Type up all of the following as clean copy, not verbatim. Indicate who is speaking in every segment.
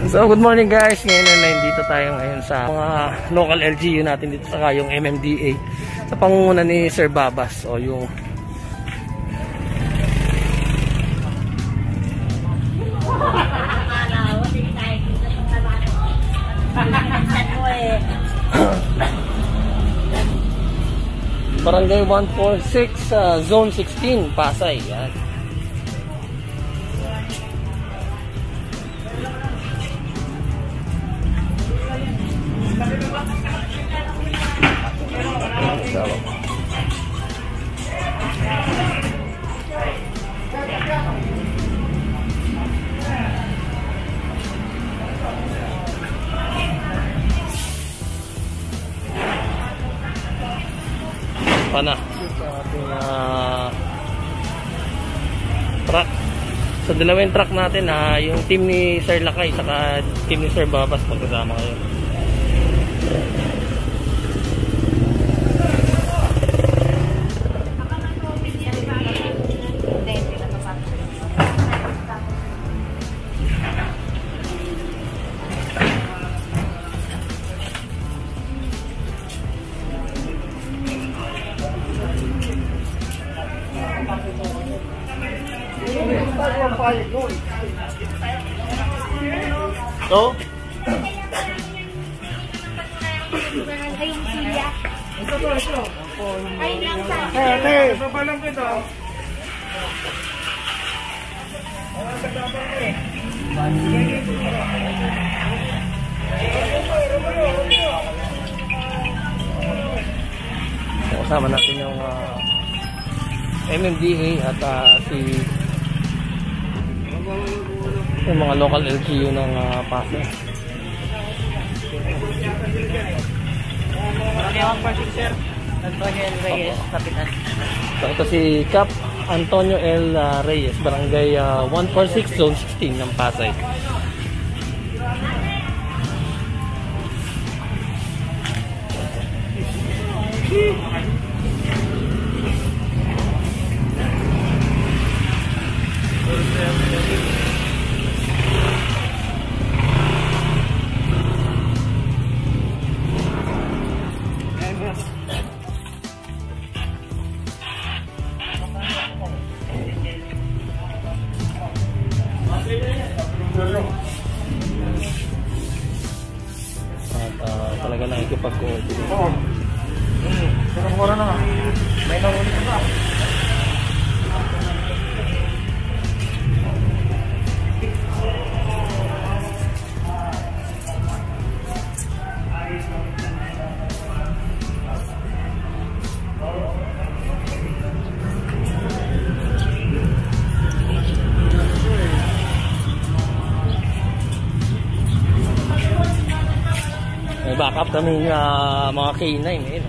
Speaker 1: So good morning guys, ngayon na dito tayo ngayon sa mga local LGU natin dito saka yung MMDA sa pangunguna ni Sir Babas o yung Barangay 146 Zone 16 Pasay. Yan. Pana sa ating truck. Sa dalawang truck natin yung team ni Sir Lakay saka team ni Sir Babas magkasama ngayon. So,
Speaker 2: ayong siya. Ito. Ay, lang sa.
Speaker 3: Babalang kita.
Speaker 1: kasama natin yung MMDA at yung mga local LGU ng Pasay.
Speaker 2: Reyes, Kapitan.
Speaker 1: So ito si Cap Antonio L. Reyes, Barangay 146 Zone 16 ng Pasay. At talaga na ikipag-coordinate.
Speaker 3: Oo. Pero mura na nga. May nahuli ka ba?
Speaker 1: May backup kami mga K9 eh.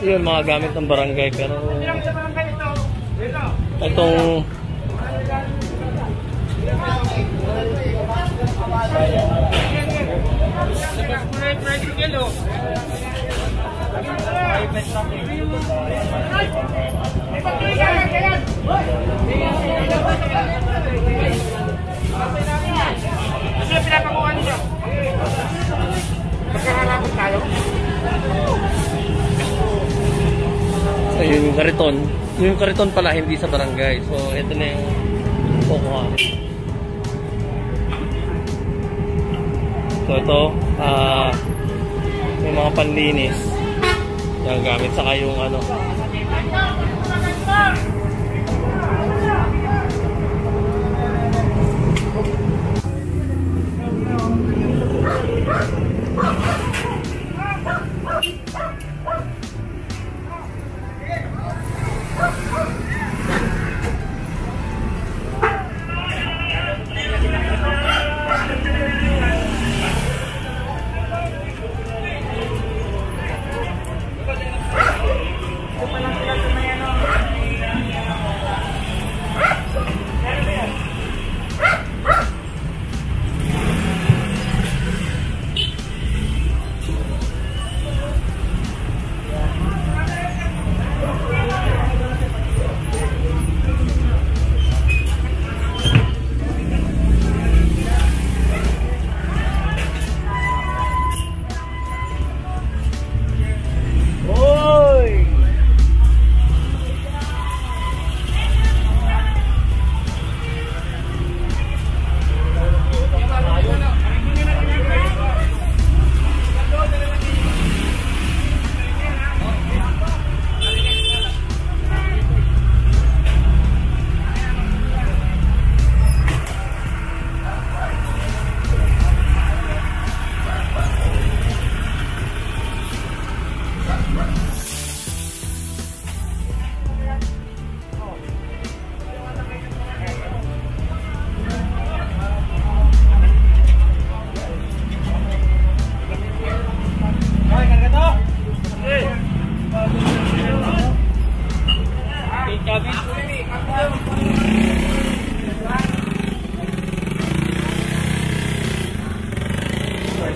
Speaker 1: Yun mga gamit ng barangay pero itong
Speaker 3: pinapakuha niyo. Magkaharapon tayo.
Speaker 1: so yung kariton. Yung kariton pala hindi sa barangay. So ito na yung kukuha. So ito yung mga panlinis. Yung gamit saka yung ano.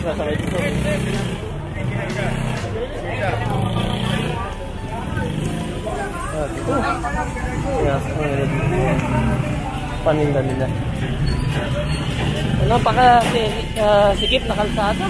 Speaker 1: sasakay dito. Kaya paninda nila. Napaka sikip na kalsada.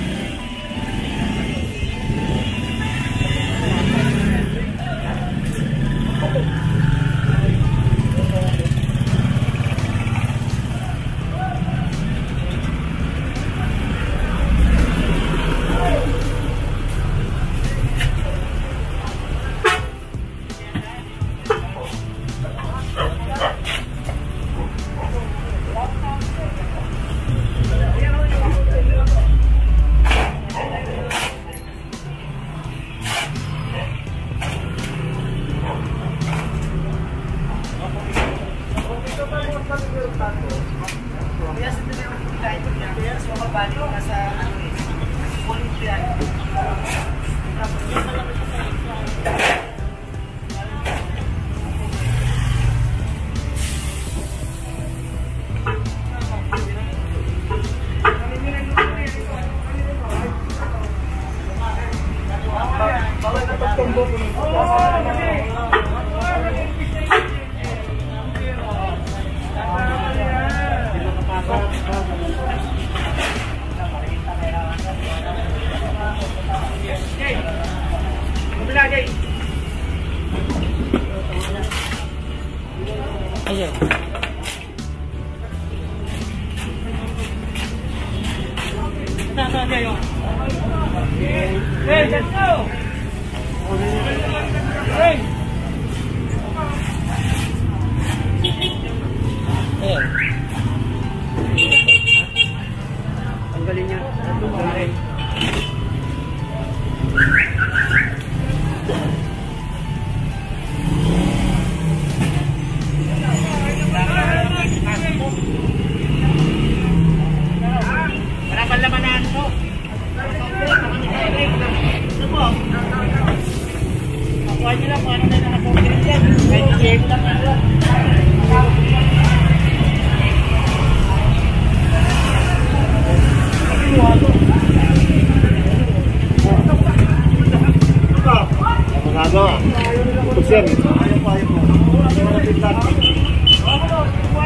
Speaker 1: Ayan. Hey, let's go! Hey! Ayan. Ang galing niya.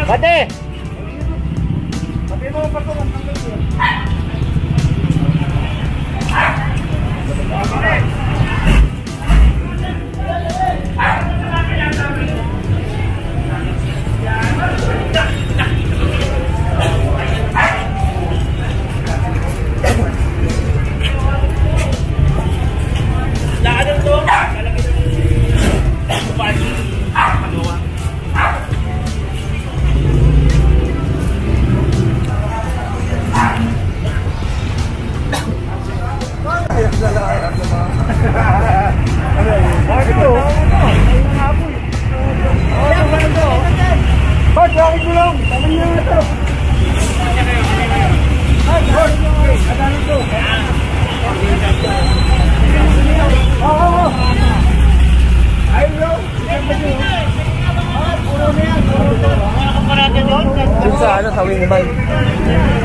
Speaker 1: Bate! Sa Wingban.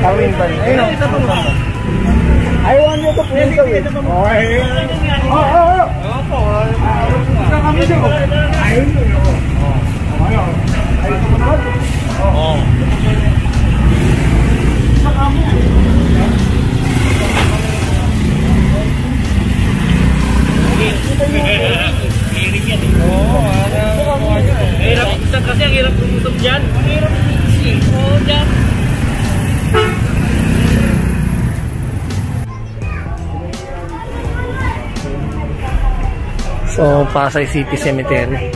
Speaker 1: Sa Wingban. Ayun o. I want you to print the wing. Oo. Isa kami dito. Ayun yun. Oo. Isa kami. Hiring yan. Oo. Hirap kasi ang hirap pumusok dyan. Ang hirap oh, dyan. So, Pasay City Cemetery.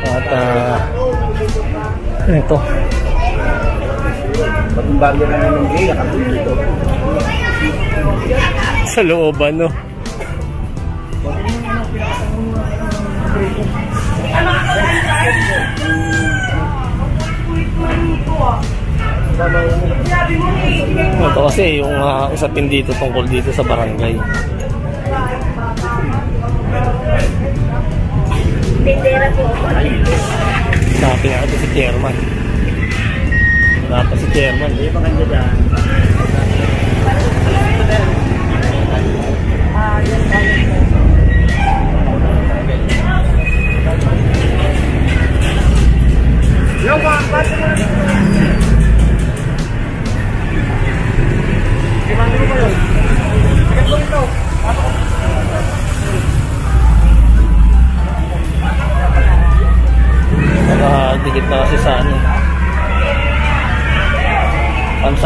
Speaker 1: At ito. Sa looban, no? Ito kasi yung usapin dito tungkol dito sa barangay. Sabi nga ito si chairman. Wala pa si chairman. Hindi pa kanya dyan.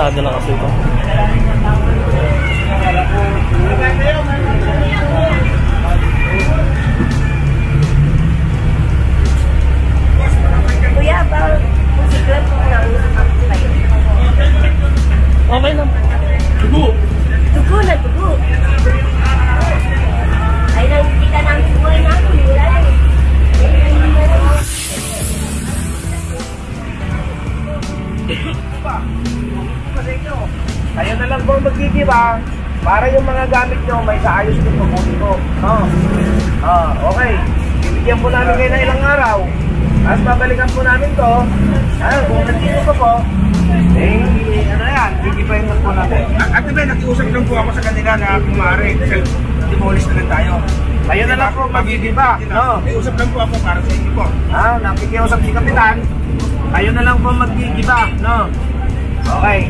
Speaker 4: sarado na kasi ito.
Speaker 2: Kuya, parang secret mo na
Speaker 4: Okay lang.
Speaker 1: Dugo!
Speaker 2: Dugo na dugo. Ay, nakikita namin buhay namin. Wala lang.
Speaker 1: Kayo na lang po magkikiba para yung mga gamit nyo may saayos yung pabuti ko. Okay. Bibigyan po namin kayo na ilang araw. Tapos babalikan po namin to. Kung nandito pa po, ano yan, kikibayin lang po natin.
Speaker 3: At diba, nakiusap lang po ako sa kanila na kumari, demolish na lang tayo.
Speaker 1: Kayo na lang po magkikiba.
Speaker 3: Nakiusap lang po ako para sa inyo po.
Speaker 1: Nakikiusap si Kapitan. Kayo na lang po magkikiba. Okay.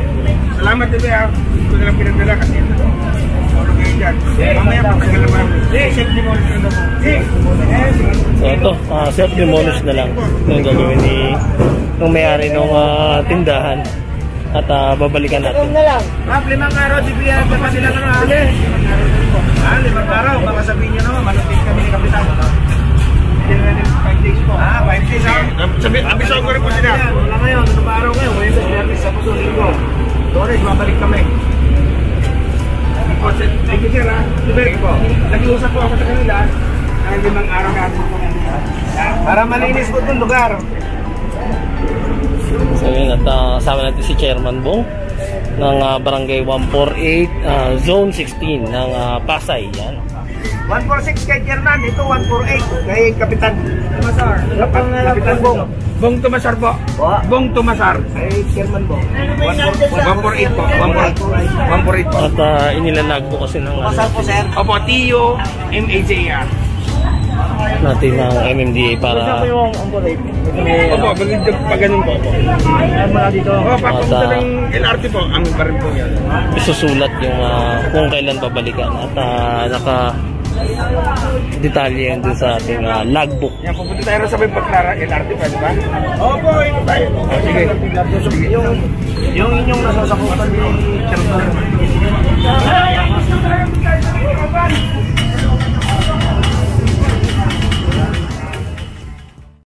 Speaker 3: Salamat diba, hindi ko na lang pinagdala kasi tulog kayo dyan. Mamaya pagkagal naman. Self-demolish na lang po.
Speaker 4: So ito, self-demolish na lang yung gagawin ni yung may-ari ng tindahan at babalikan natin.
Speaker 1: Na lang. 5 araw, bibigyan natin pa sila ng Sige. 5 araw, baka sabihin nyo naman, malupit kami ni Kapitan. Hindi na rin 5 days po. 5 days ha?
Speaker 3: Abisaw ko rin po sila.
Speaker 1: Wala ngayon, ano pa araw ngayon? Ngayon sa Biyernes sa Pusuling ko. Doris, babalik kami.
Speaker 3: Thank you sir ha. Po. Nag-iusap po ako sa kanila na 5 araw natin po.
Speaker 1: Para malinis po itong lugar.
Speaker 4: So yun, at kasama natin si Chairman Bong ng Barangay 148 Zone 16 ng Pasay. Yan.
Speaker 1: 146 kay Chairman, ito 148 kay Kapitan Tumasar. Kapitan Bong.
Speaker 3: Bong Tumasar po. Bong Tumasar.
Speaker 1: Kay Chairman Bong.
Speaker 3: 148 po. 148 po.
Speaker 4: At inilalag po kasi ng
Speaker 1: Po sir.
Speaker 3: Opo, Tio MAJR.
Speaker 4: natin ng MMDA para
Speaker 3: Opo, pag ganun po. Opo, papunta ng LRT po, ang baril po yan.
Speaker 4: isusulat yung kung kailan babalikan at naka detalye yan dun sa ating logbook.
Speaker 3: Yan, pupunta tayo sa may Paglara LRT pa, di ba? Opo, ito tayo. Sige.
Speaker 1: Yung inyong nasasakupan ni Chairman.